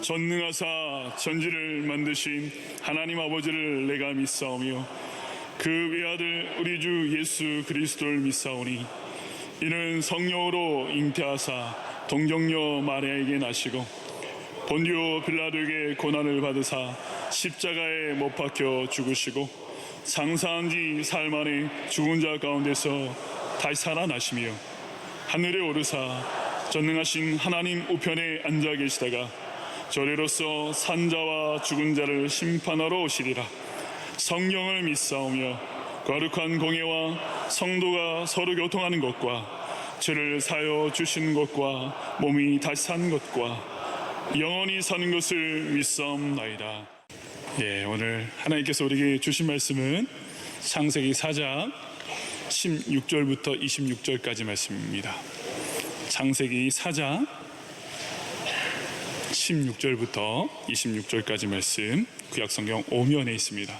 전능하사 천지를 만드신 하나님 아버지를 내가 믿사오며 그 외아들 우리 주 예수 그리스도를 믿사오니 이는 성령으로 잉태하사 동정녀 마리아에게 나시고 본디오 빌라도에게 고난을 받으사 십자가에 못 박혀 죽으시고 장사한 지 사흘 만에 죽은 자 가운데서 다시 살아나시며 하늘에 오르사 전능하신 하나님 우편에 앉아 계시다가 저리로서 산자와 죽은 자를 심판하러 오시리라. 성령을 믿사오며 거룩한 공예와 성도가 서로 교통하는 것과 죄를 사여 주신 것과 몸이 다시 산 것과 영원히 사는 것을 믿사옵나이다. 오늘 하나님께서 우리에게 주신 말씀은 창세기 4장 16절부터 26절까지 말씀입니다. 창세기 4장 16절부터 26절까지 말씀 구약성경 5면에 있습니다.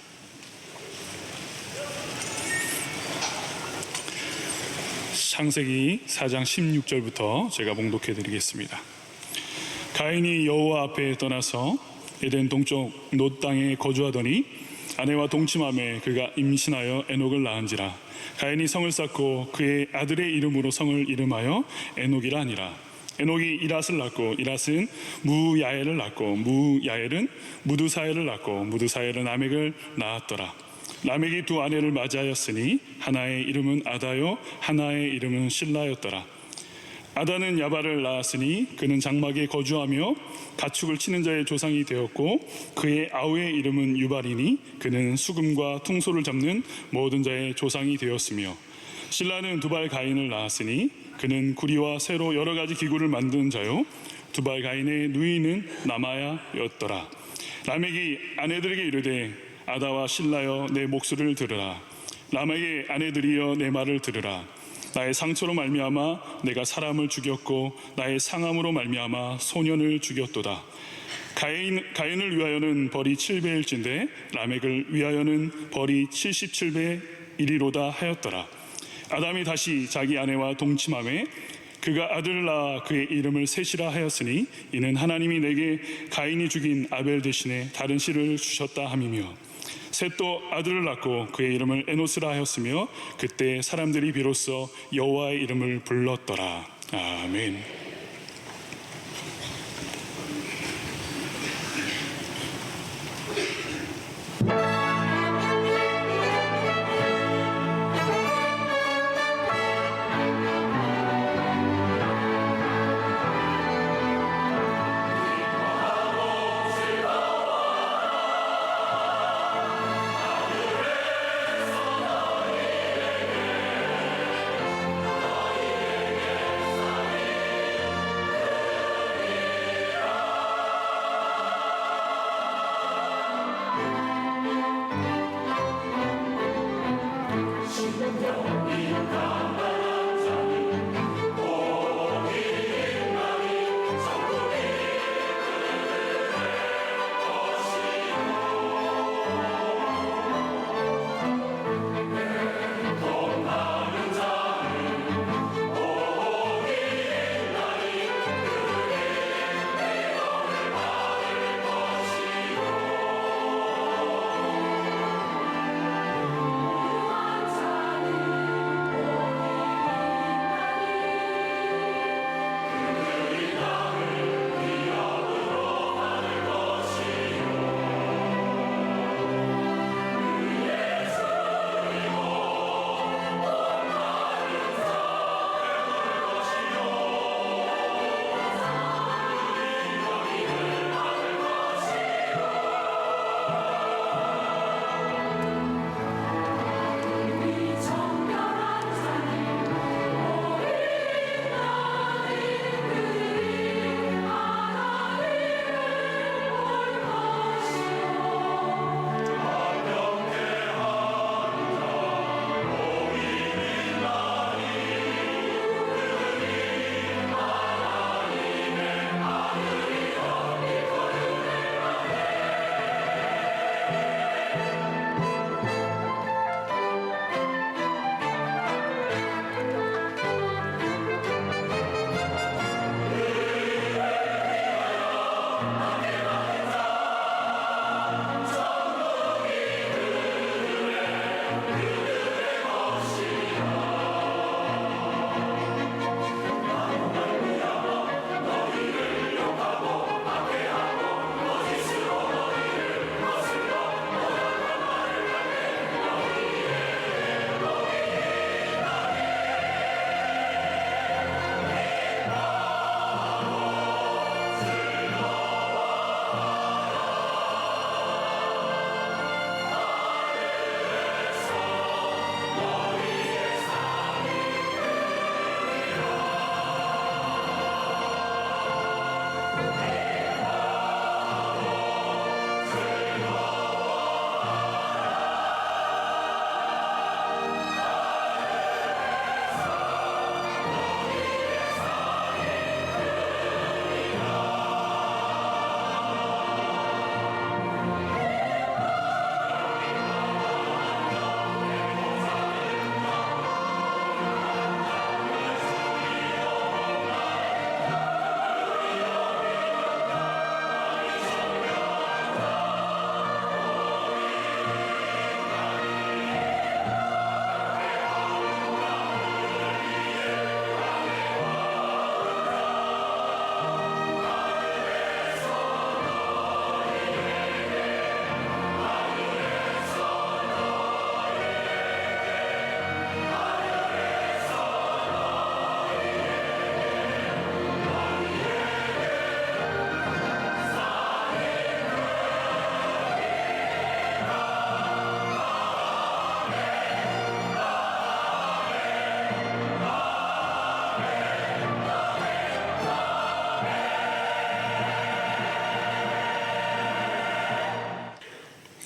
창세기 4장 16절부터 제가 봉독해 드리겠습니다. 가인이 여호와 앞에 떠나서 에덴 동쪽 놋 땅에 거주하더니 아내와 동침함에 그가 임신하여 에녹을 낳은지라. 가인이 성을 쌓고 그의 아들의 이름으로 성을 이름하여 에녹이라 하니라. 에녹이 이랏을 낳고 이랏은 무야엘을 낳고 무야엘은 무두사엘을 낳고 무두사엘은 라멕을 낳았더라. 라멕이 두 아내를 맞이하였으니 하나의 이름은 아다요 하나의 이름은 실라였더라. 아다는 야발을 낳았으니 그는 장막에 거주하며 가축을 치는 자의 조상이 되었고 그의 아우의 이름은 유발이니 그는 수금과 퉁소를 잡는 모든 자의 조상이 되었으며 실라는 두발 가인을 낳았으니 그는 구리와 새로 여러 가지 기구를 만드는 자요 두발 가인의 누이는 나마야였더라. 라멕이 아내들에게 이르되 아다와 실라여 내 목소리를 들으라. 라멕의 아내들이여 내 말을 들으라. 나의 상처로 말미암아 내가 사람을 죽였고 나의 상함으로 말미암아 소년을 죽였도다. 가인을 위하여는 벌이 7배일진데 라멕을 위하여는 벌이 77배이리로다 하였더라. 아담이 다시 자기 아내와 동침함에 그가 아들을 낳아 그의 이름을 셋이라 하였으니 이는 하나님이 내게 가인이 죽인 아벨 대신에 다른 씨를 주셨다 함이며 셋도 아들을 낳고 그의 이름을 에노스라 하였으며 그때 사람들이 비로소 여호와의 이름을 불렀더라. 아멘.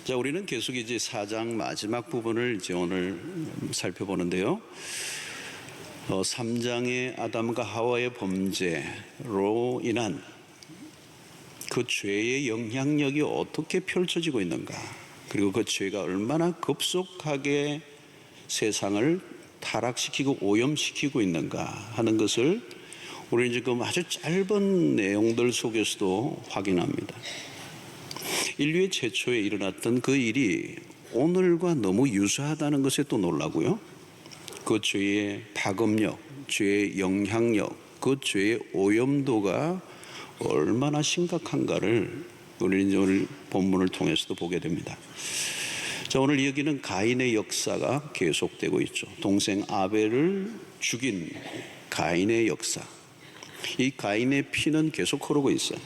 자, 우리는 계속 이제 4장 마지막 부분을 이제 오늘 살펴보는데요. 3장의 아담과 하와의 범죄로 인한 그 죄의 영향력이 어떻게 펼쳐지고 있는가, 그리고 그 죄가 얼마나 급속하게 세상을 타락시키고 오염시키고 있는가 하는 것을 우리는 지금 아주 짧은 내용들 속에서도 확인합니다. 인류의 최초에 일어났던 그 일이 오늘과 너무 유사하다는 것에 또 놀라고요. 그 죄의 파급력, 죄의 영향력, 그 죄의 오염도가 얼마나 심각한가를 우리는 오늘 본문을 통해서도 보게 됩니다. 자, 오늘 이야기는 가인의 역사가 계속되고 있죠. 동생 아벨을 죽인 가인의 역사. 이 가인의 피는 계속 흐르고 있어요.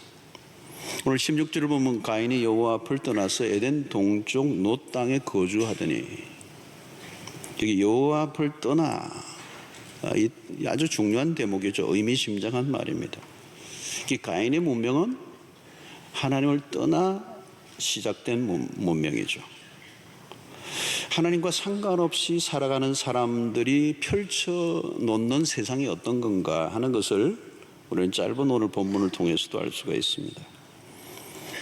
오늘 16절을 보면 가인이 여호와 앞을 떠나서 에덴 동쪽 놋 땅에 거주하더니, 여기 여호와 앞을 떠나, 아주 중요한 대목이죠. 의미심장한 말입니다. 이 가인의 문명은 하나님을 떠나 시작된 문명이죠. 하나님과 상관없이 살아가는 사람들이 펼쳐놓는 세상이 어떤 건가 하는 것을 우리는 짧은 오늘 본문을 통해서도 알 수가 있습니다.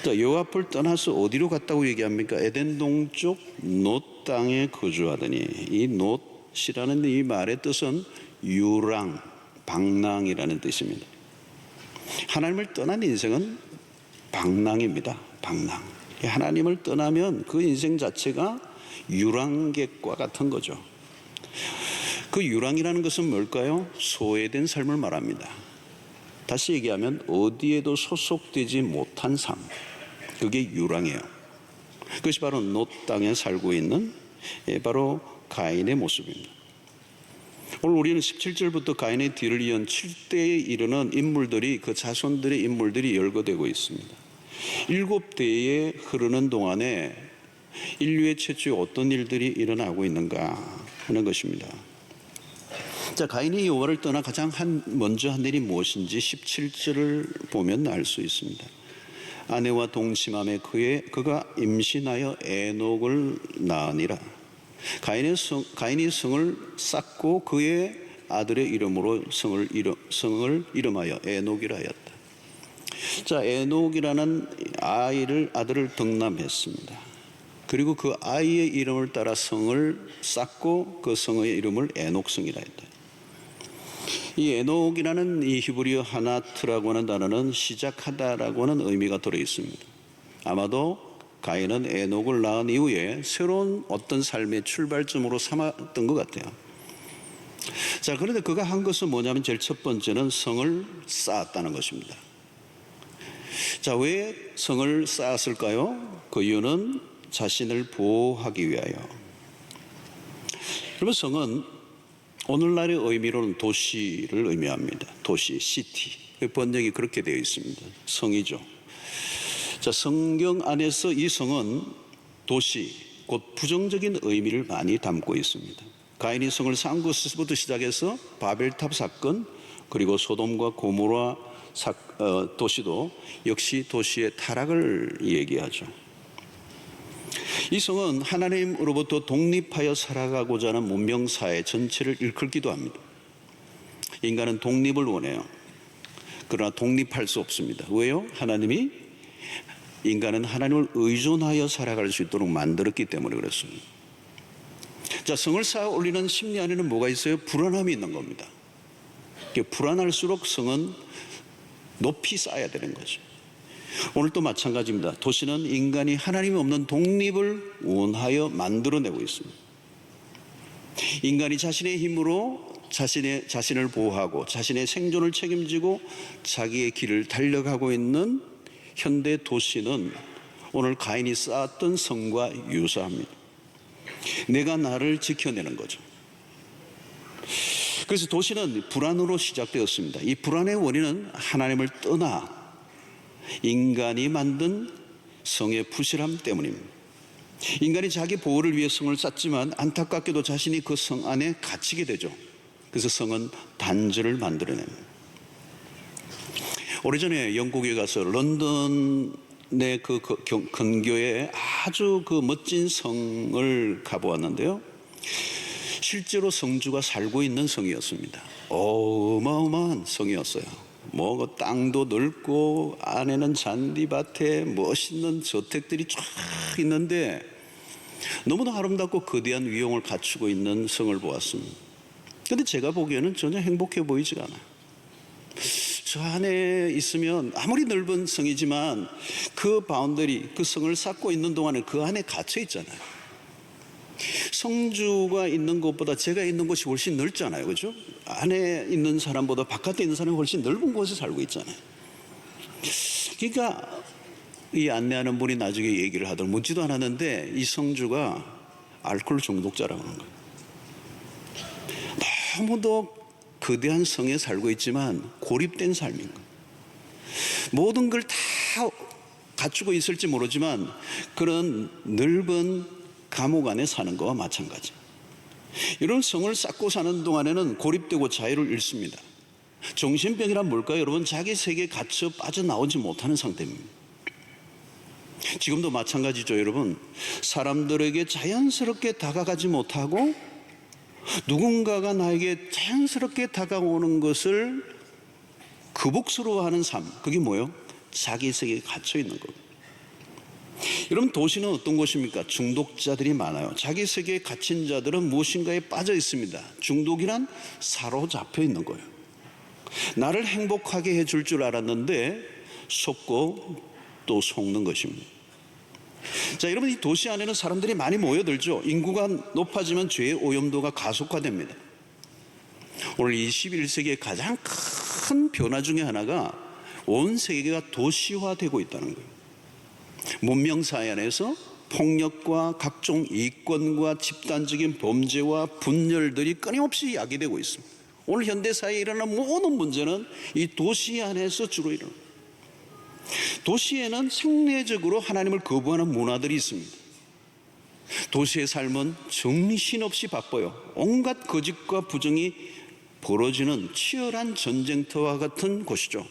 여호와 앞을 떠나서 어디로 갔다고 얘기합니까? 에덴 동쪽 놋 땅에 거주하더니, 이 놋이라는 이 말의 뜻은 유랑, 방랑이라는 뜻입니다. 하나님을 떠난 인생은 방랑입니다. 방랑. 하나님을 떠나면 그 인생 자체가 유랑객과 같은 거죠. 그 유랑이라는 것은 뭘까요? 소외된 삶을 말합니다. 다시 얘기하면 어디에도 소속되지 못한 삶, 그게 유랑이에요. 그것이 바로 놋 땅에 살고 있는 바로 가인의 모습입니다. 오늘 우리는 17절부터 가인의 뒤를 이은 7대에 이르는 인물들이, 그 자손들의 인물들이 열거되고 있습니다. 7대에 흐르는 동안에 인류의 최초에 어떤 일들이 일어나고 있는가 하는 것입니다. 자, 가인이 여호와를 떠나 가장 먼저 한 일이 무엇인지 17절을 보면 알 수 있습니다. 아내와 동침함에 그가 임신하여 에녹을 낳으니라. 가인이 성을 쌓고 그의 아들의 이름으로 성을 이름하여 에녹이라 하였다. 자, 에녹이라는 아들을 덕남했습니다. 그리고 그 아이의 이름을 따라 성을 쌓고 그 성의 이름을 에녹성이라 했다. 이 에녹이라는 이 히브리어 하나트라고 하는 단어는 시작하다라고 하는 의미가 들어 있습니다. 아마도 가인은 에녹을 낳은 이후에 새로운 어떤 삶의 출발점으로 삼았던 것 같아요. 자, 그런데 그가 한 것은 뭐냐면 제일 첫 번째는 성을 쌓았다는 것입니다. 자, 왜 성을 쌓았을까요? 그 이유는 자신을 보호하기 위하여. 여러분, 성은 오늘날의 의미로는 도시를 의미합니다. 도시, 시티. 번역이 그렇게 되어 있습니다. 성이죠. 자, 성경 안에서 이 성은 도시, 곧 부정적인 의미를 많이 담고 있습니다. 가인이 성을 쌓은 것부터 시작해서 바벨탑 사건, 그리고 소돔과 고모라 도시도 역시 도시의 타락을 얘기하죠. 이 성은 하나님으로부터 독립하여 살아가고자 하는 문명사회 전체를 일컬기도 합니다. 인간은 독립을 원해요. 그러나 독립할 수 없습니다. 왜요? 인간은 하나님을 의존하여 살아갈 수 있도록 만들었기 때문에 그렇습니다. 자, 성을 쌓아 올리는 심리 안에는 뭐가 있어요? 불안함이 있는 겁니다. 불안할수록 성은 높이 쌓아야 되는 거죠. 오늘도 마찬가지입니다. 도시는 인간이 하나님이 없는 독립을 원하여 만들어내고 있습니다. 인간이 자신의 힘으로 자신을 보호하고 자신의 생존을 책임지고 자기의 길을 달려가고 있는 현대 도시는 오늘 가인이 쌓았던 성과 유사합니다. 내가 나를 지켜내는 거죠. 그래서 도시는 불안으로 시작되었습니다. 이 불안의 원인은 하나님을 떠나 인간이 만든 성의 부실함 때문입니다. 인간이 자기 보호를 위해 성을 쌓지만 안타깝게도 자신이 그 성 안에 갇히게 되죠. 그래서 성은 단절을 만들어냅니다. 오래전에 영국에 가서 런던의 그 근교에 아주 그 멋진 성을 가보았는데요. 실제로 성주가 살고 있는 성이었습니다. 어마어마한 성이었어요. 뭐 땅도 넓고 안에는 잔디밭에 멋있는 저택들이 쫙 있는데 너무나 아름답고 거대한 위용을 갖추고 있는 성을 보았습니다. 그런데 제가 보기에는 전혀 행복해 보이지가 않아요. 저 안에 있으면 아무리 넓은 성이지만 그 바운더리, 그 성을 쌓고 있는 동안에 그 안에 갇혀 있잖아요. 성주가 있는 곳보다 제가 있는 곳이 훨씬 넓잖아요. 그죠? 안에 있는 사람보다 바깥에 있는 사람이 훨씬 넓은 곳에 살고 있잖아요. 그러니까 이 안내하는 분이 나중에 얘기를 하더라고요. 묻지도 않았는데 이 성주가 알코올 중독자라고 하는 거예요. 너무도 거대한 성에 살고 있지만 고립된 삶인 거예요. 모든 걸 다 갖추고 있을지 모르지만 그런 넓은 감옥 안에 사는 거와 마찬가지. 이런 성을 쌓고 사는 동안에는 고립되고 자유를 잃습니다. 정신병이란 뭘까요? 여러분, 자기 세계에 갇혀 빠져나오지 못하는 상태입니다. 지금도 마찬가지죠. 여러분, 사람들에게 자연스럽게 다가가지 못하고 누군가가 나에게 자연스럽게 다가오는 것을 거북스러워하는 삶, 그게 뭐예요? 자기 세계에 갇혀 있는 겁니다. 여러분, 도시는 어떤 곳입니까? 중독자들이 많아요. 자기 세계에 갇힌 자들은 무엇인가에 빠져 있습니다. 중독이란 사로잡혀 있는 거예요. 나를 행복하게 해줄 줄 알았는데 속고 또 속는 것입니다. 자, 여러분, 이 도시 안에는 사람들이 많이 모여들죠. 인구가 높아지면 죄의 오염도가 가속화됩니다. 오늘 21세기의 가장 큰 변화 중에 하나가 온 세계가 도시화되고 있다는 거예요. 문명사회 안에서 폭력과 각종 이권과 집단적인 범죄와 분열들이 끊임없이 야기되고 있습니다. 오늘 현대사회에 일어나는 모든 문제는 이 도시 안에서 주로 일어납니다. 도시에는 생리적으로 하나님을 거부하는 문화들이 있습니다. 도시의 삶은 정신없이 바빠요. 온갖 거짓과 부정이 벌어지는 치열한 전쟁터와 같은 곳이죠.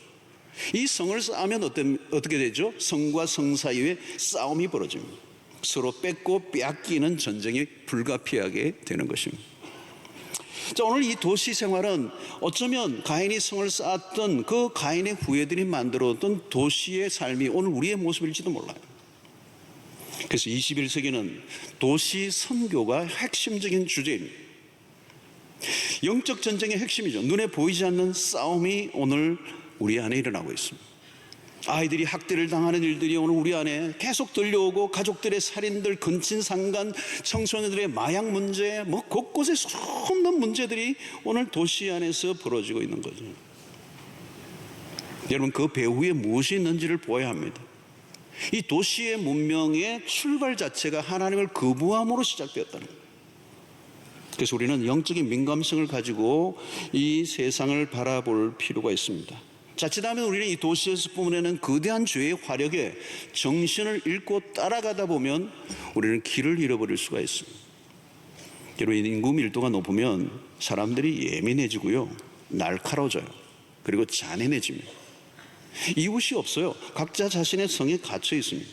이 성을 쌓으면 어떻게 되죠? 성과 성 사이에 싸움이 벌어집니다. 서로 뺏고 빼앗기는 전쟁이 불가피하게 되는 것입니다. 자, 오늘 이 도시 생활은 어쩌면 가인이 성을 쌓았던 그 가인의 후예들이 만들어왔던 도시의 삶이 오늘 우리의 모습일지도 몰라요. 그래서 21세기는 도시 선교가 핵심적인 주제입니다. 영적 전쟁의 핵심이죠. 눈에 보이지 않는 싸움이 오늘 우리 안에 일어나고 있습니다. 아이들이 학대를 당하는 일들이 오늘 우리 안에 계속 들려오고, 가족들의 살인들, 근친상간, 청소년들의 마약 문제, 곳곳에 수없는 문제들이 오늘 도시 안에서 벌어지고 있는 거죠. 여러분, 그 배후에 무엇이 있는지를 보아야 합니다. 이 도시의 문명의 출발 자체가 하나님을 거부함으로 시작되었다는 거예요. 그래서 우리는 영적인 민감성을 가지고 이 세상을 바라볼 필요가 있습니다. 자칫하면 우리는 이 도시에서 뿜어내는 거대한 죄의 화력에 정신을 잃고 따라가다 보면 우리는 길을 잃어버릴 수가 있습니다. 여러분, 인구 밀도가 높으면 사람들이 예민해지고요, 날카로워져요. 그리고 잔인해집니다. 이웃이 없어요. 각자 자신의 성에 갇혀 있습니다.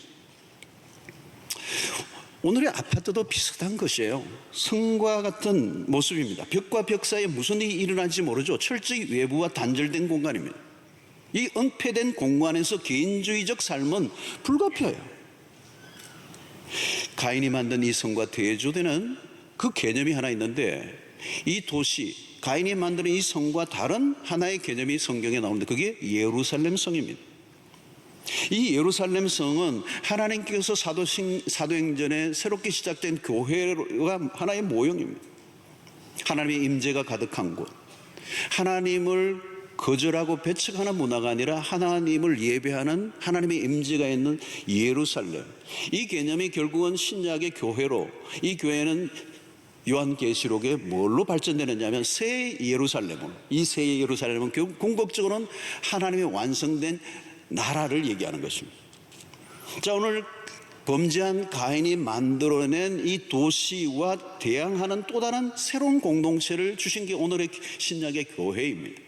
오늘의 아파트도 비슷한 것이에요. 성과 같은 모습입니다. 벽과 벽 사이에 무슨 일이 일어날지 모르죠. 철저히 외부와 단절된 공간입니다. 이 엉폐된 공간에서 개인주의적 삶은 불가피해요. 가인이 만든 이 성과 대조되는 그 개념이 하나 있는데, 이 도시, 가인이 만드는 이 성과 다른 하나의 개념이 성경에 나오는데 그게 예루살렘 성입니다. 이 예루살렘 성은 하나님께서 사도행전에 새롭게 시작된 교회가 하나의 모형입니다. 하나님의 임재가 가득한 곳, 하나님을 거절하고 배척하는 문화가 아니라 하나님을 예배하는 하나님의 임재가 있는 예루살렘, 이 개념이 결국은 신약의 교회로, 이 교회는 요한계시록에 뭘로 발전되느냐면 새 예루살렘으로, 이 새 예루살렘은 궁극적으로는 하나님의 완성된 나라를 얘기하는 것입니다. 자, 오늘 범죄한 가인이 만들어낸 이 도시와 대항하는 또 다른 새로운 공동체를 주신 게 오늘의 신약의 교회입니다.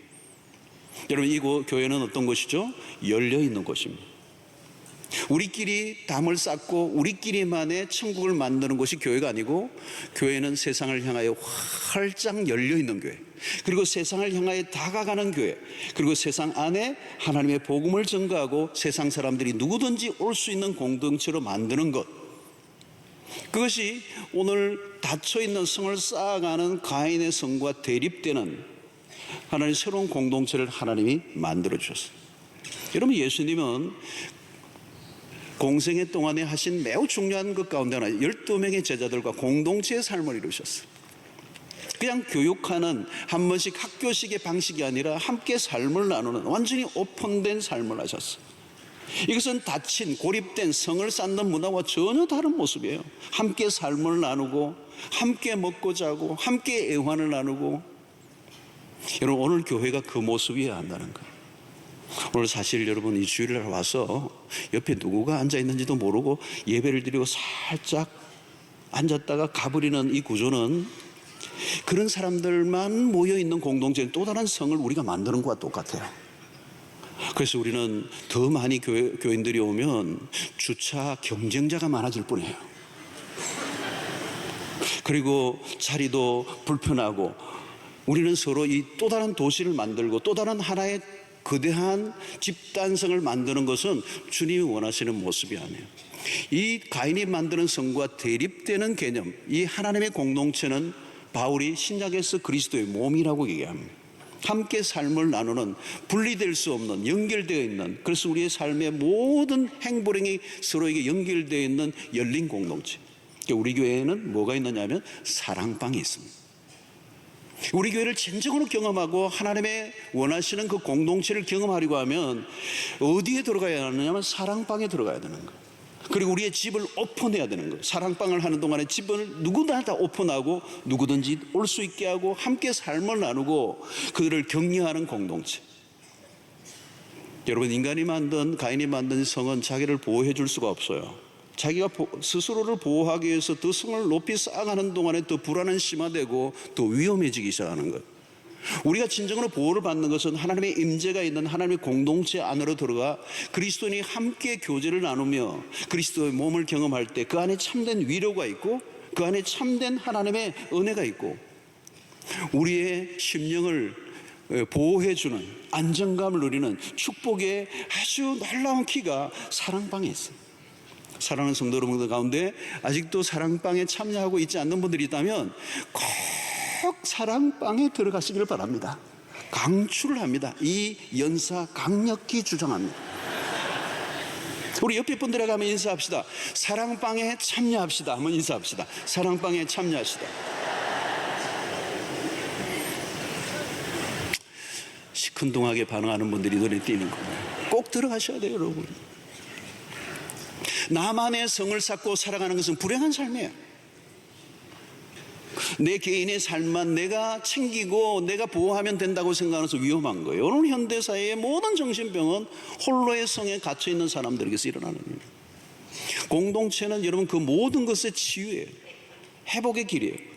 여러분, 이 교회는 어떤 것이죠? 열려 있는 곳입니다. 우리끼리 담을 쌓고 우리끼리만의 천국을 만드는 것이 교회가 아니고, 교회는 세상을 향하여 활짝 열려 있는 교회, 그리고 세상을 향하여 다가가는 교회, 그리고 세상 안에 하나님의 복음을 전가하고 세상 사람들이 누구든지 올 수 있는 공동체로 만드는 것, 그것이 오늘 닫혀있는 성을 쌓아가는 가인의 성과 대립되는 하나님의 새로운 공동체를 하나님이 만들어 주셨어요. 여러분, 예수님은 공생애 동안에 하신 매우 중요한 것 가운데 하나, 12명의 제자들과 공동체의 삶을 이루셨어요. 그냥 교육하는 한 번씩 학교식의 방식이 아니라 함께 삶을 나누는 완전히 오픈된 삶을 하셨어요. 이것은 닫힌 고립된 성을 쌓는 문화와 전혀 다른 모습이에요. 함께 삶을 나누고 함께 먹고 자고 함께 애환을 나누고. 여러분, 오늘 교회가 그 모습이어야 한다는 거예요. 오늘 사실 여러분, 이 주일날 와서 옆에 누구가 앉아있는지도 모르고 예배를 드리고 살짝 앉았다가 가버리는 이 구조는, 그런 사람들만 모여있는 공동체는 또 다른 성을 우리가 만드는 것과 똑같아요. 그래서 우리는 더 많이 교인들이 오면 주차 경쟁자가 많아질 뿐이에요. 그리고 자리도 불편하고, 우리는 서로 이 또 다른 도시를 만들고 또 다른 하나의 거대한 집단성을 만드는 것은 주님이 원하시는 모습이 아니에요. 이 가인이 만드는 성과 대립되는 개념, 이 하나님의 공동체는 바울이 신약에서 그리스도의 몸이라고 얘기합니다. 함께 삶을 나누는, 분리될 수 없는, 연결되어 있는, 그래서 우리의 삶의 모든 행보령이 서로에게 연결되어 있는 열린 공동체. 우리 교회에는 뭐가 있느냐면 사랑방이 있습니다. 우리 교회를 진정으로 경험하고 하나님의 원하시는 그 공동체를 경험하려고 하면 어디에 들어가야 하느냐면 사랑방에 들어가야 되는 거예요. 그리고 우리의 집을 오픈해야 되는 거예요. 사랑방을 하는 동안에 집을 누구나 다 오픈하고 누구든지 올 수 있게 하고 함께 삶을 나누고 그들을 격려하는 공동체. 여러분, 인간이 만든, 가인이 만든 성은 자기를 보호해 줄 수가 없어요. 자기가 스스로를 보호하기 위해서 더 성을 높이 쌓아가는 동안에 더 불안은 심화되고 더 위험해지기 시작하는 거예요. 우리가 진정으로 보호를 받는 것은 하나님의 임재가 있는 하나님의 공동체 안으로 들어가 그리스도인이 함께 교제를 나누며 그리스도의 몸을 경험할 때 그 안에 참된 위로가 있고 그 안에 참된 하나님의 은혜가 있고 우리의 심령을 보호해주는 안정감을 누리는 축복의 아주 놀라운 키가 사랑방에 있어요. 사랑하는 성도 여러분들 가운데 아직도 사랑방에 참여하고 있지 않는 분들이 있다면 꼭 사랑방에 들어가시길 바랍니다. 강추를 합니다. 이 연사 강력히 주장합니다. 우리 옆에 분들에게 한번 인사합시다. 사랑방에 참여합시다. 한번 인사합시다. 사랑방에 참여합시다. 시큰둥하게 반응하는 분들이 눈에 띄는 거예요. 꼭 들어가셔야 돼요, 여러분. 나만의 성을 쌓고 살아가는 것은 불행한 삶이에요. 내 개인의 삶만 내가 챙기고 내가 보호하면 된다고 생각하면서 위험한 거예요. 오늘 현대사회의 모든 정신병은 홀로의 성에 갇혀있는 사람들에게서 일어나는 거예요. 공동체는 여러분 그 모든 것의 치유예요. 회복의 길이에요.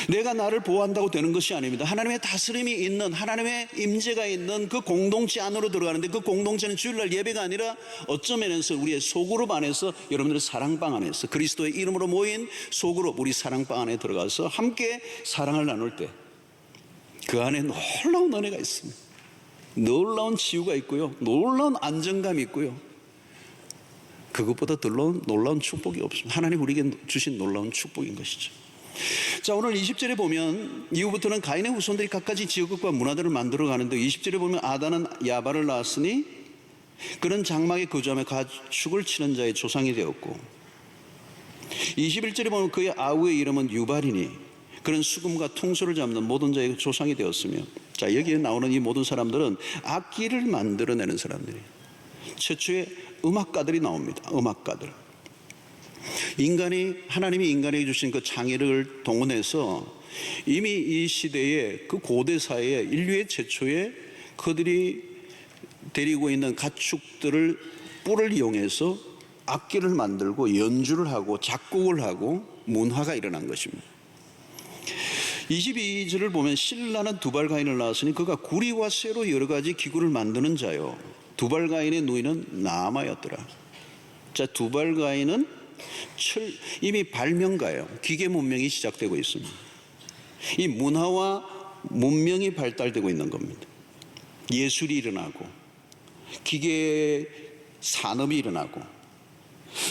내가 나를 보호한다고 되는 것이 아닙니다. 하나님의 다스림이 있는, 하나님의 임재가 있는 그 공동체 안으로 들어가는데 그 공동체는 주일날 예배가 아니라 어떤 면에서 우리의 소그룹 안에서, 여러분들의 사랑방 안에서 그리스도의 이름으로 모인 소그룹, 우리 사랑방 안에 들어가서 함께 사랑을 나눌 때 그 안에 놀라운 은혜가 있습니다. 놀라운 치유가 있고요, 놀라운 안정감이 있고요, 그것보다 더 놀라운 축복이 없습니다. 하나님 우리에게 주신 놀라운 축복인 것이죠. 자, 오늘 20절에 보면 이후부터는 가인의 후손들이 각가지 지역과 문화들을 만들어 가는데 20절에 보면 아다는 야발을 낳았으니 그는 장막에 거주하며 가축을 치는 자의 조상이 되었고 21절에 보면 그의 아우의 이름은 유발이니 그는 수금과 퉁소를 잡는 모든 자의 조상이 되었으며, 자, 여기에 나오는 이 모든 사람들은 악기를 만들어내는 사람들이에요. 최초의 음악가들이 나옵니다. 음악가들. 하나님이 인간에게 주신 그 창의력을 동원해서 이미 이 시대에 그 고대 사회에 인류의 최초의 그들이 데리고 있는 가축들을 뿔을 이용해서 악기를 만들고 연주를 하고 작곡을 하고 문화가 일어난 것입니다. 22절을 보면 실라는 두발가인을 낳았으니 그가 구리와 쇠로 여러 가지 기구를 만드는 자요 두발가인의 누이는 나아마였더라. 자, 두발가인은 이미 발명가예요. 기계 문명이 시작되고 있습니다. 이 문화와 문명이 발달되고 있는 겁니다. 예술이 일어나고 기계 산업이 일어나고.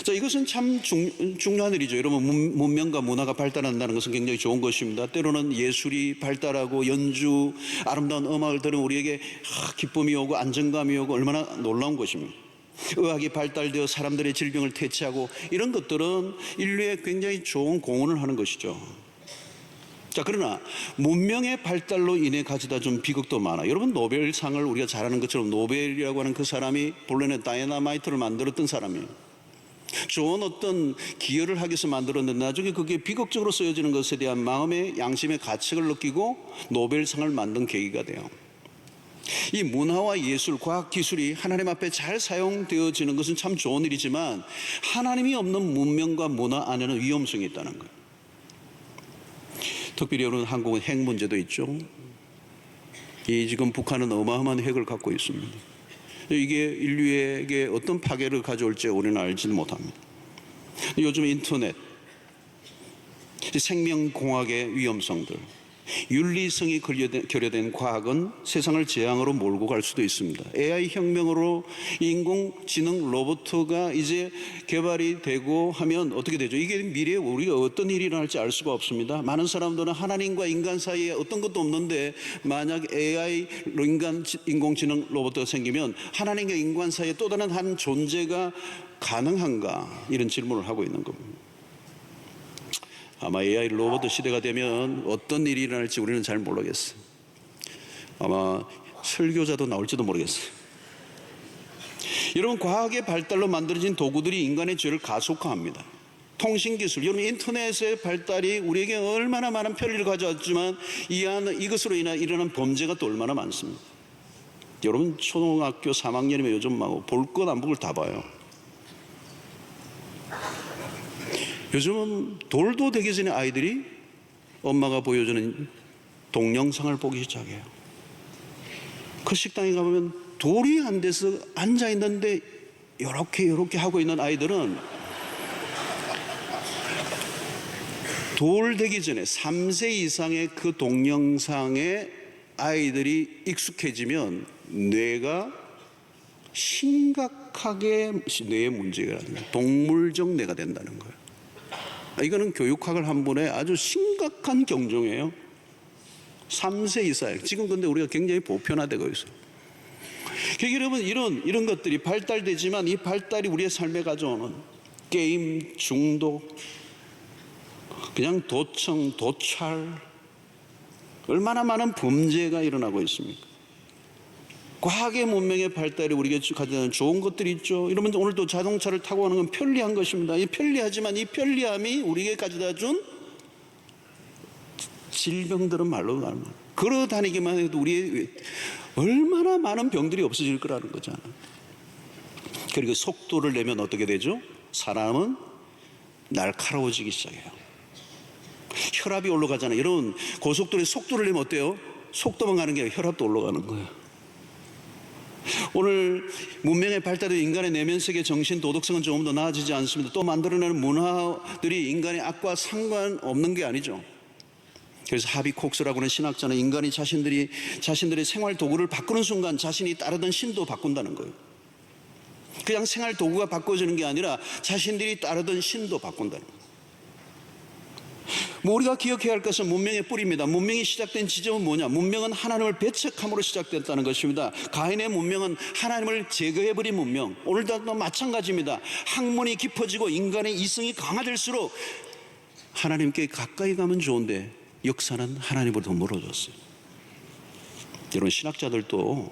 자, 이것은 참 중요한 일이죠. 여러분, 문명과 문화가 발달한다는 것은 굉장히 좋은 것입니다. 때로는 예술이 발달하고 연주, 아름다운 음악을 들으면 우리에게 기쁨이 오고 안정감이 오고 얼마나 놀라운 것입니다. 의학이 발달되어 사람들의 질병을 퇴치하고 이런 것들은 인류에 굉장히 좋은 공헌을 하는 것이죠. 자, 그러나 문명의 발달로 인해 가져다 준 비극도 많아. 여러분, 노벨상을 우리가 잘 아는 것처럼 노벨이라고 하는 그 사람이 본래는 다이너마이트를 만들었던 사람이에요. 좋은 어떤 기여를 하기 위해서 만들었는데 나중에 그게 비극적으로 쓰여지는 것에 대한 마음의 양심의 가책을 느끼고 노벨상을 만든 계기가 돼요. 이 문화와 예술, 과학, 기술이 하나님 앞에 잘 사용되어지는 것은 참 좋은 일이지만 하나님이 없는 문명과 문화 안에는 위험성이 있다는 거예요. 특별히 여러분, 한국은 핵 문제도 있죠. 지금 북한은 어마어마한 핵을 갖고 있습니다. 이게 인류에게 어떤 파괴를 가져올지 우리는 알지는 못합니다. 요즘 인터넷, 생명공학의 위험성들, 윤리성이 결여된 과학은 세상을 재앙으로 몰고 갈 수도 있습니다. AI 혁명으로 인공지능 로봇가 이제 개발이 되고 하면 어떻게 되죠? 이게 미래에 우리가 어떤 일이 일어날지 알 수가 없습니다. 많은 사람들은 하나님과 인간 사이에 어떤 것도 없는데 만약 AI 인공지능 로봇가 생기면 하나님과 인간 사이에 또 다른 한 존재가 가능한가? 이런 질문을 하고 있는 겁니다. 아마 AI 로봇 시대가 되면 어떤 일이 일어날지 우리는 잘 모르겠어요. 아마 설교자도 나올지도 모르겠어요. 여러분, 과학의 발달로 만들어진 도구들이 인간의 죄를 가속화합니다. 통신기술, 여러분, 인터넷의 발달이 우리에게 얼마나 많은 편리를 가져왔지만 이것으로 인한 일어난 범죄가 또 얼마나 많습니다. 여러분, 초등학교 3학년이면 요즘 막 볼 것 안 볼 걸 다 봐요. 요즘은 돌도 되기 전에 아이들이 엄마가 보여주는 동영상을 보기 시작해요. 그 식당에 가보면 돌이 한 데서 앉아 있는데 이렇게 하고 있는 아이들은 돌 되기 전에 3세 이상의 그 동영상에 아이들이 익숙해지면 뇌가 심각하게 뇌에 문제가 나는 거예요. 동물적 뇌가 된다는 거예요. 이거는 교육학을 한 분의 아주 심각한 경종이에요. 3세 이상. 지금 근데 우리가 굉장히 보편화되고 있어요. 그러니까 여러분, 이런 것들이 발달되지만 이 발달이 우리의 삶에 가져오는 게임 중독, 그냥 도청, 도찰, 얼마나 많은 범죄가 일어나고 있습니까? 과학의 문명의 발달이 우리에게 가져다는 좋은 것들이 있죠. 여러분, 오늘도 자동차를 타고 가는 건 편리한 것입니다. 편리하지만 이 편리함이 우리에게 가져다 준 질병들은 말로 말면 걸어 다니기만 해도 우리의 얼마나 많은 병들이 없어질 거라는 거잖아요. 그리고 속도를 내면 어떻게 되죠? 사람은 날카로워지기 시작해요. 혈압이 올라가잖아요. 여러분, 고속도로에 속도를 내면 어때요? 속도만 가는 게 아니라 혈압도 올라가는 거예요. 오늘 문명의 발달에 인간의 내면세계 정신 도덕성은 조금 더 나아지지 않습니다. 또 만들어내는 문화들이 인간의 악과 상관없는 게 아니죠. 그래서 하비 콕스라고 하는 신학자는 인간이 자신들의 생활 도구를 바꾸는 순간 자신이 따르던 신도 바꾼다는 거예요. 그냥 생활 도구가 바꿔지는 게 아니라 자신들이 따르던 신도 바꾼다는 거예요. 우리가 기억해야 할 것은 문명의 뿌리입니다. 문명이 시작된 지점은 뭐냐? 문명은 하나님을 배척함으로 시작됐다는 것입니다. 가인의 문명은 하나님을 제거해버린 문명. 오늘도 마찬가지입니다. 학문이 깊어지고 인간의 이성이 강화될수록 하나님께 가까이 가면 좋은데 역사는 하나님으로부터 멀어졌어요. 여러분, 신학자들도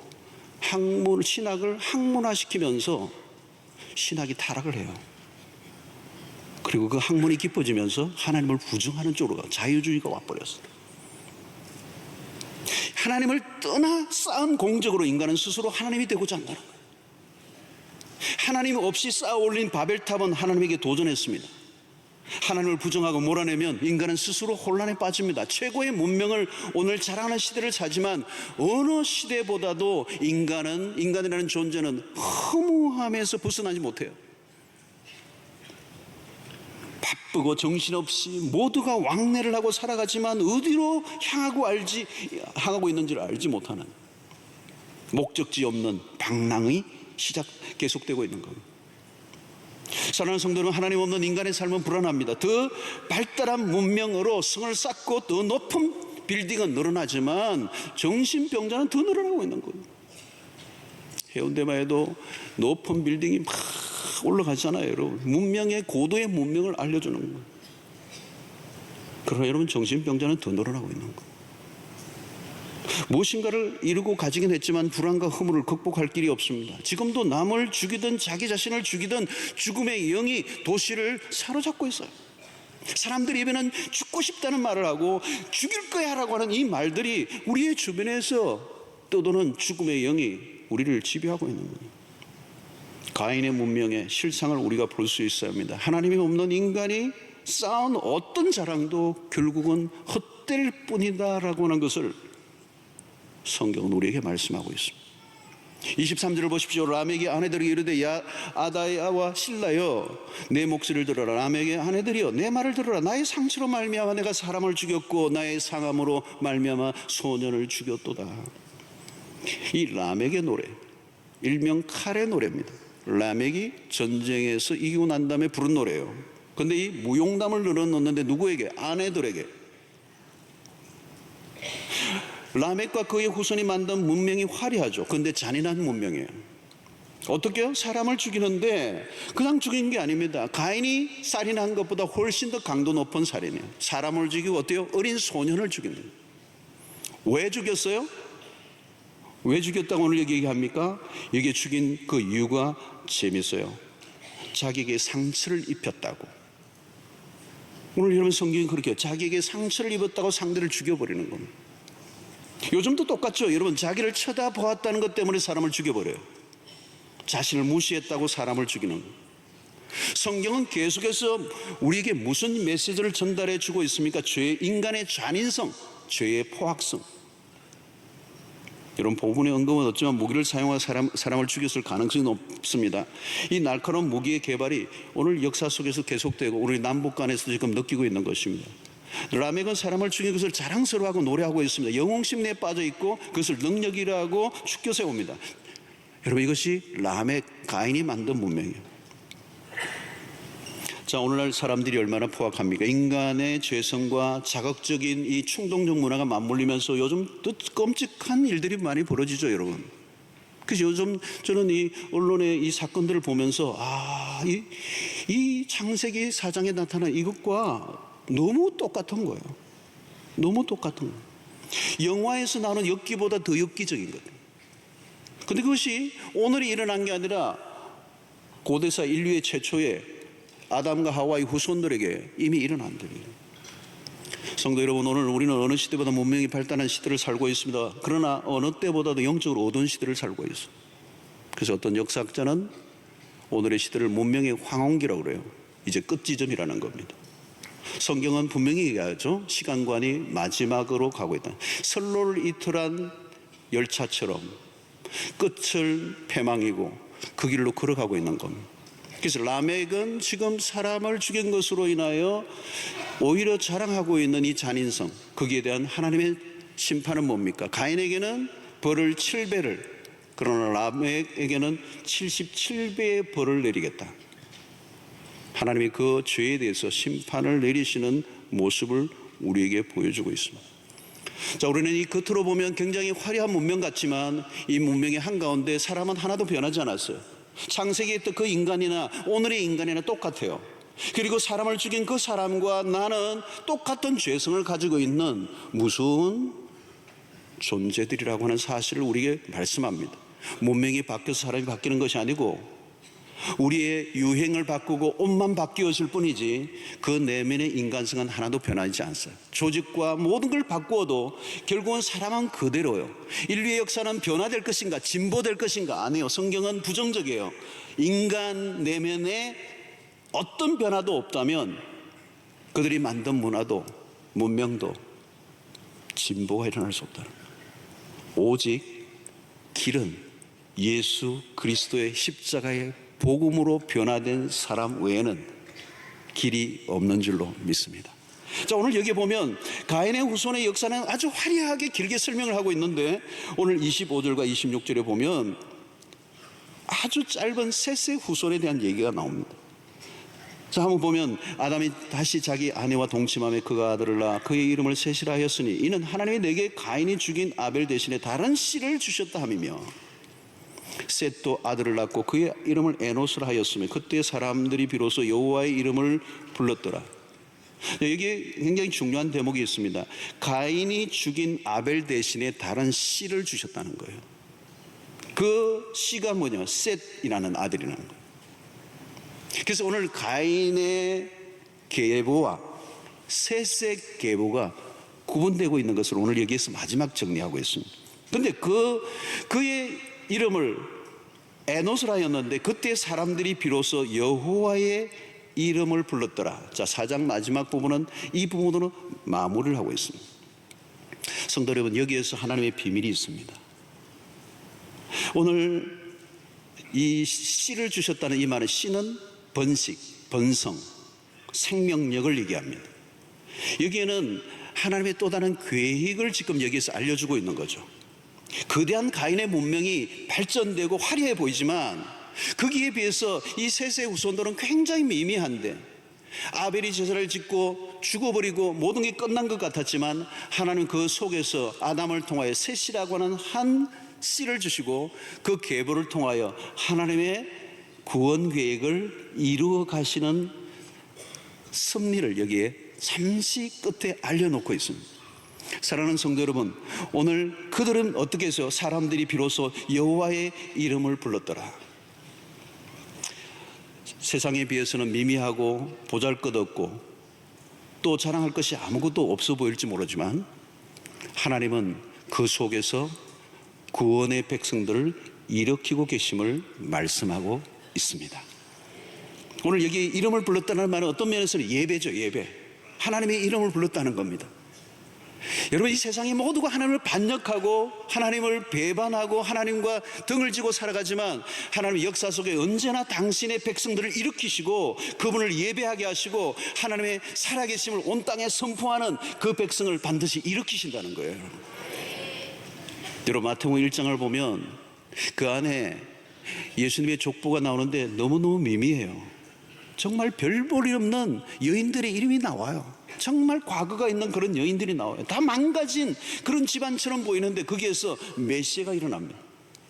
신학을 학문화시키면서 신학이 타락을 해요. 그리고 그 학문이 깊어지면서 하나님을 부정하는 쪽으로 자유주의가 와버렸어요. 하나님을 떠나 쌓은 공적으로 인간은 스스로 하나님이 되고자 한다는 거예요. 하나님 없이 쌓아 올린 바벨탑은 하나님에게 도전했습니다. 하나님을 부정하고 몰아내면 인간은 스스로 혼란에 빠집니다. 최고의 문명을 오늘 자랑하는 시대를 사지만 어느 시대보다도 인간이라는 존재는 허무함에서 벗어나지 못해요. 바쁘고 정신없이 모두가 왕래를 하고 살아가지만 어디로 향하고 있는지를 알지 못하는 목적지 없는 방랑이 계속되고 있는 겁니다. 사랑하는 성도는, 하나님 없는 인간의 삶은 불안합니다. 더 발달한 문명으로 성을 쌓고 더 높은 빌딩은 늘어나지만 정신병자는 더 늘어나고 있는 거예요. 해운대만 해도 높은 빌딩이 막 올라가잖아요, 여러분. 문명의 고도의 문명을 알려주는 거예요. 그러나 여러분, 정신병자는 더 늘어나고 있는 거예요. 무엇인가를 이루고 가지긴 했지만 불안과 허물을 극복할 길이 없습니다. 지금도 남을 죽이든 자기 자신을 죽이든 죽음의 영이 도시를 사로잡고 있어요. 사람들 입에는 죽고 싶다는 말을 하고 죽일 거야 라고 하는 이 말들이 우리의 주변에서 떠도는 죽음의 영이 우리를 지배하고 있는 거예요. 가인의 문명의 실상을 우리가 볼 수 있어야 합니다. 하나님이 없는 인간이 쌓은 어떤 자랑도 결국은 헛될 뿐이다 라고 하는 것을 성경은 우리에게 말씀하고 있습니다. 23절을 보십시오. 라멕의 아내들이 이르되, 야 아다야와 실라여, 내 목소리를 들어라. 라멕의 아내들이여, 내 말을 들어라. 나의 상처로 말미암아 내가 사람을 죽였고 나의 상함으로 말미암아 소년을 죽였도다. 이 라멕의 노래, 일명 칼의 노래입니다. 라멕이 전쟁에서 이기고 난 다음에 부른 노래예요. 그런데 이 무용담을 늘어놓는데 누구에게? 아내들에게. 라멕과 그의 후손이 만든 문명이 화려하죠. 그런데 잔인한 문명이에요. 어떻게요? 사람을 죽이는데 그냥 죽인 게 아닙니다. 가인이 살인한 것보다 훨씬 더 강도 높은 살인이에요. 사람을 죽이고 어때요? 어린 소년을 죽인 거예요. 왜 죽였어요? 왜 죽였다고 오늘 여기 얘기합니까? 여기 죽인 그 이유가 재밌어요. 자기에게 상처를 입혔다고. 오늘 여러분, 성경이 그렇게 해요. 자기에게 상처를 입었다고 상대를 죽여버리는 겁니다. 요즘도 똑같죠. 여러분, 자기를 쳐다보았다는 것 때문에 사람을 죽여버려요. 자신을 무시했다고 사람을 죽이는 거예요. 성경은 계속해서 우리에게 무슨 메시지를 전달해 주고 있습니까? 인간의 잔인성, 죄의 포악성. 여러분, 본문의 언급은 없지만 무기를 사용하여 사람을 죽였을 가능성이 높습니다. 이 날카로운 무기의 개발이 오늘 역사 속에서 계속되고 우리 남북 간에서도 지금 느끼고 있는 것입니다. 라멕은 사람을 죽인 것을 자랑스러워하고 노래하고 있습니다. 영웅심리에 빠져 있고 그것을 능력이라고 축켜 세웁니다. 여러분, 이것이 라멕, 가인이 만든 문명이에요. 자, 오늘날 사람들이 얼마나 포악합니까? 인간의 죄성과 자극적인 이 충동적 문화가 맞물리면서 요즘 또 끔찍한 일들이 많이 벌어지죠, 여러분. 그래서 요즘 저는 이 언론의 이 사건들을 보면서 이 창세기 4장에 나타난 이것과 너무 똑같은 거예요. 너무 똑같은 거예요. 영화에서 나오는 엽기보다 더 엽기적인 거예요. 그런데 그것이 오늘이 일어난 게 아니라 고대사 인류의 최초의 아담과 하와의 후손들에게 이미 일어난 일이에요. 성도 여러분, 오늘 우리는 어느 시대보다 문명이 발달한 시대를 살고 있습니다. 그러나 어느 때보다도 영적으로 어두운 시대를 살고 있어요. 그래서 어떤 역사학자는 오늘의 시대를 문명의 황혼기라고 그래요. 이제 끝지점이라는 겁니다. 성경은 분명히 얘기하죠. 시간관이 마지막으로 가고 있다. 선로를 이틀한 열차처럼 끝을 패망이고 그 길로 걸어가고 있는 겁니다. 그래서 라멕은 지금 사람을 죽인 것으로 인하여 오히려 자랑하고 있는 이 잔인성, 거기에 대한 하나님의 심판은 뭡니까? 가인에게는 벌을 7배를, 그러나 라멕에게는 77배의 벌을 내리겠다. 하나님이 그 죄에 대해서 심판을 내리시는 모습을 우리에게 보여주고 있습니다. 자, 우리는 이 겉으로 보면 굉장히 화려한 문명 같지만 이 문명의 한가운데 사람은 하나도 변하지 않았어요. 창세기에 있던 그 인간이나 오늘의 인간이나 똑같아요. 그리고 사람을 죽인 그 사람과 나는 똑같은 죄성을 가지고 있는 무서운 존재들이라고 하는 사실을 우리에게 말씀합니다. 문명이 바뀌어서 사람이 바뀌는 것이 아니고 우리의 유행을 바꾸고 옷만 바뀌었을 뿐이지 그 내면의 인간성은 하나도 변하지 않아요. 조직과 모든 걸 바꾸어도 결국은 사람은 그대로요. 인류의 역사는 변화될 것인가 진보될 것인가? 아니에요. 성경은 부정적이에요. 인간 내면에 어떤 변화도 없다면 그들이 만든 문화도 문명도 진보가 일어날 수 없다는 거예요. 오직 길은 예수 그리스도의 십자가의 복음으로 변화된 사람 외에는 길이 없는 줄로 믿습니다. 자, 오늘 여기 보면 가인의 후손의 역사는 아주 화려하게 길게 설명을 하고 있는데 오늘 25절과 26절에 보면 아주 짧은 셋의 후손에 대한 얘기가 나옵니다. 자, 한번 보면 아담이 다시 자기 아내와 동침하며 그가 아들을 낳아 그의 이름을 셋이라 하였으니 이는 하나님이 내게 가인이 죽인 아벨 대신에 다른 씨를 주셨다 함이며 셋도 아들을 낳고 그의 이름을 에노스라 하였으며 그때 사람들이 비로소 여호와의 이름을 불렀더라. 여기에 굉장히 중요한 대목이 있습니다. 가인이 죽인 아벨 대신에 다른 씨를 주셨다는 거예요. 그 씨가 뭐냐? 셋이라는 아들이라는 거예요. 그래서 오늘 가인의 계보와 셋의 계보가 구분되고 있는 것을 오늘 여기에서 마지막 정리하고 있습니다. 그런데 그의 이름을 에노스라 하였는데 그때 사람들이 비로소 여호와의 이름을 불렀더라. 자, 4장 마지막 부분은 이 부분으로 마무리를 하고 있습니다. 성도 여러분, 여기에서 하나님의 비밀이 있습니다. 오늘 이 씨를 주셨다는 이 말은 씨는 번식, 번성, 생명력을 얘기합니다. 여기에는 하나님의 또 다른 계획을 지금 여기에서 알려주고 있는 거죠. 거대한 가인의 문명이 발전되고 화려해 보이지만 거기에 비해서 이 셋의 후손들은 굉장히 미미한데 아벨이 제사를 짓고 죽어버리고 모든 게 끝난 것 같았지만 하나님은 그 속에서 아담을 통하여 셋이라고 하는 한 씨를 주시고 그 계보를 통하여 하나님의 구원 계획을 이루어 가시는 섭리를 여기에 잠시 끝에 알려놓고 있습니다. 사랑하는 성도 여러분, 오늘 그들은 어떻게 해서 사람들이 비로소 여호와의 이름을 불렀더라. 세상에 비해서는 미미하고 보잘것없고 또 자랑할 것이 아무것도 없어 보일지 모르지만 하나님은 그 속에서 구원의 백성들을 일으키고 계심을 말씀하고 있습니다. 오늘 여기 이름을 불렀다는 말은 어떤 면에서는 예배죠. 예배. 하나님의 이름을 불렀다는 겁니다. 여러분, 이 세상의 모두가 하나님을 반역하고 하나님을 배반하고 하나님과 등을 지고 살아가지만 하나님의 역사 속에 언제나 당신의 백성들을 일으키시고 그분을 예배하게 하시고 하나님의 살아계심을 온 땅에 선포하는 그 백성을 반드시 일으키신다는 거예요. 여러분, 마태복음 1장을 보면 그 안에 예수님의 족보가 나오는데 너무너무 미미해요. 정말 별 볼 일 없는 여인들의 이름이 나와요. 정말 과거가 있는 그런 여인들이 나와요. 다 망가진 그런 집안처럼 보이는데 거기에서 메시아가 일어납니다.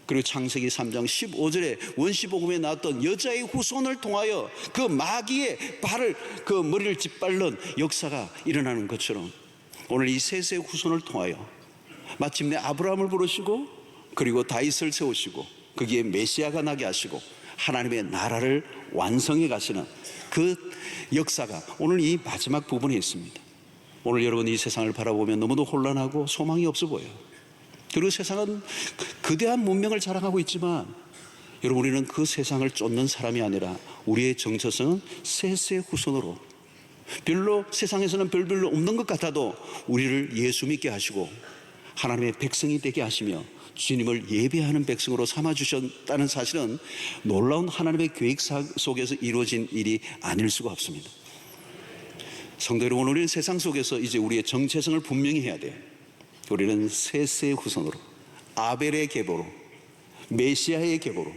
그리고 창세기 3장 15절에 원시복음에 나왔던 여자의 후손을 통하여 그 마귀의 발을 그 머리를 짓밟는 역사가 일어나는 것처럼 오늘 이 셋의 후손을 통하여 마침내 아브라함을 부르시고 그리고 다윗을 세우시고 거기에 메시아가 나게 하시고 하나님의 나라를 완성해 가시는 그 역사가 오늘 이 마지막 부분에 있습니다. 오늘 여러분 이 세상을 바라보면 너무도 혼란하고 소망이 없어 보여요. 그리고 세상은 거대한 문명을 자랑하고 있지만 여러분, 우리는 그 세상을 쫓는 사람이 아니라 우리의 정체성은 셋의 후손으로 별로 세상에서는 별로 없는 것 같아도 우리를 예수 믿게 하시고 하나님의 백성이 되게 하시며 주님을 예배하는 백성으로 삼아주셨다는 사실은 놀라운 하나님의 계획 속에서 이루어진 일이 아닐 수가 없습니다. 성도 여러분, 우리는 세상 속에서 이제 우리의 정체성을 분명히 해야 돼요. 우리는 셋의 후손으로 아벨의 계보로 메시아의 계보로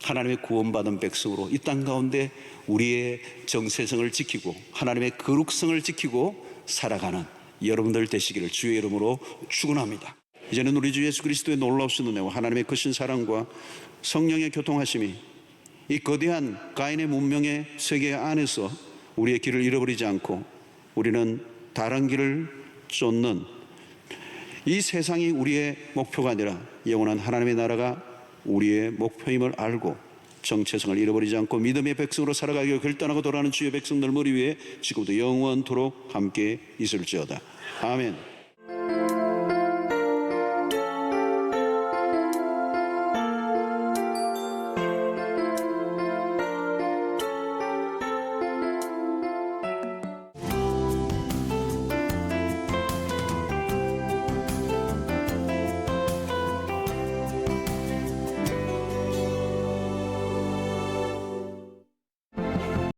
하나님의 구원받은 백성으로 이 땅 가운데 우리의 정체성을 지키고 하나님의 거룩성을 지키고 살아가는 여러분들 되시기를 주의 이름으로 축원합니다. 이제는 우리 주 예수 그리스도의 놀라우신 은혜와 하나님의 크신 사랑과 성령의 교통하심이 이 거대한 가인의 문명의 세계 안에서 우리의 길을 잃어버리지 않고 우리는 다른 길을 쫓는 이 세상이 우리의 목표가 아니라 영원한 하나님의 나라가 우리의 목표임을 알고 정체성을 잃어버리지 않고 믿음의 백성으로 살아가기를 결단하고 돌아가는 주의 백성들 머리 위에 지금부터 영원토록 함께 있을지어다. 아멘.